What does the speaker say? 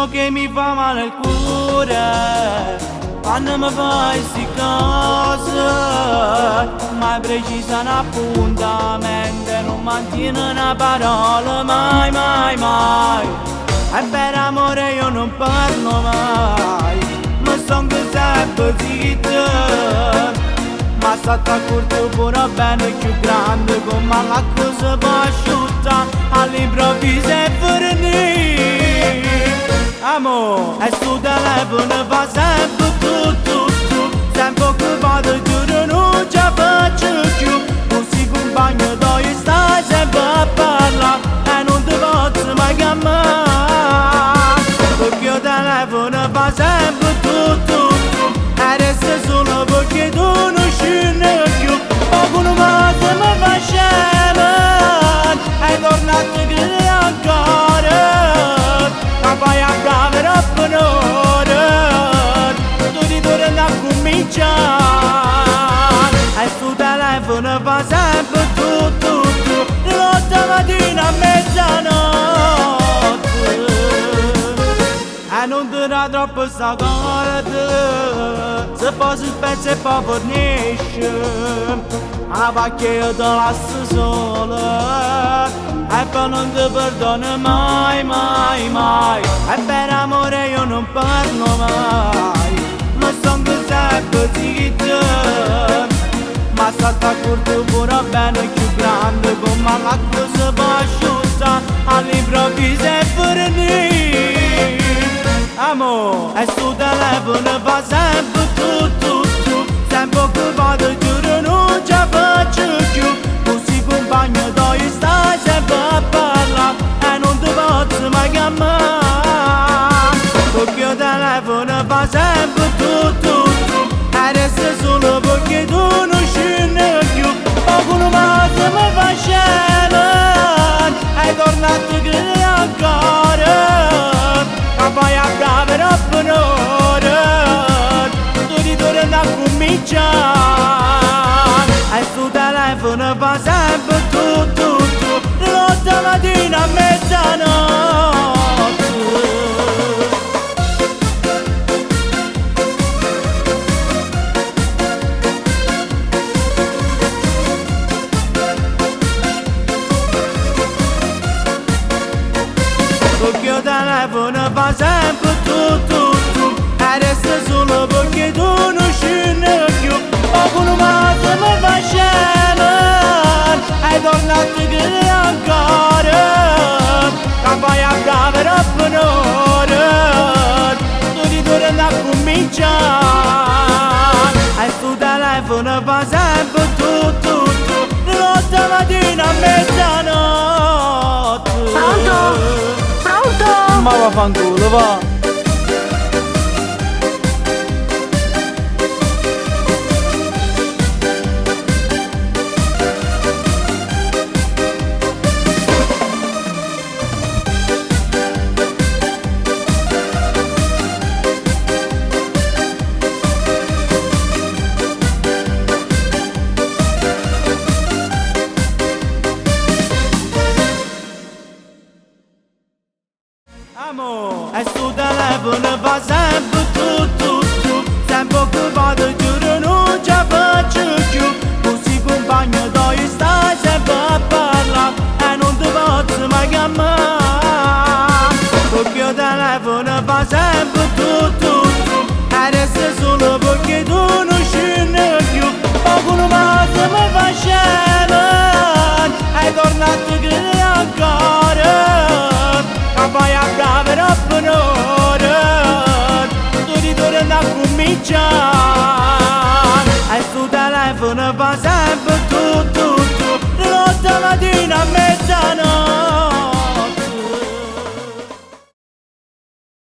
Giuro che mi fa male il cuore quando mi fai sti cose, mai precisa un appuntamento, non mantiene una parola, mai, mai, mai. E per amore io non parlo mai, ma son che sempre zitto, ma stato a corto pure bene più grande, come l'acqua si può asciutta all'improvviso e fornire. Amo, e sto telefono fa sempre tu, sempre che vado giuro non ci faccio più, non si compagno dove stai sempre a parlare e non ti posso mai chiamare, perché il telefono fa sempre tu, e resta solo perché tu non scendi più, poco non mese mi fa scema, e tornato che ancora. Poi a brava per un'ora tu ti torni a cominciare e sul telefono fa sempre tu notte mattina a mezzanotte e non ti dà troppo sta cosa, se poi si spezza e poi fornisce a pacchia io te lascio sola e poi non ti perdono mai, mai, mai. E per amore io non parlo mai, ma son che sempre zitto, ma stato a corto pure bene più grande, come l'acqua si può asciutta all'improvviso e fornire. Amo, e sto telefono fa sempre tu, sempre che vado giuro non ci faccio più, così compagno dove stai sempre a parlare e non ti posso mai chiamare, perché il telefono fa sempre tu, e resta solo perché tu non scendi più, poco non mese mi fa scema, e tornato che ancora, e poi a brava per un'ora tu ti torni a cominciare e sul telefono fa sempre tu notte mattina a mezzanotte. Perché il telefono fa sempre tu e resta solo perché tu non scendi più, poco non mese mi fa scema, e tornato che ancora, e poi a brava per un'ora tu ti torni a cominciare e sul telefono fa sempre tu notte mattina a mezzanotte. Pronto? Ma vaffanculo, va! Amo, e sto telefono fa sempre tu, sempre che vado giuro non ci faccio più, così compagno dove stai sempre a parlare e non ti posso mai chiamare, perché il telefono fa sempre tu, e resta solo perché tu non scendi più, poco non mese mi fa scema, e tornato che ancora, e poi a brava per un'ora tu ti torni a cominciare e sul telefono fa sempre tu notte mattina a mezzanotte.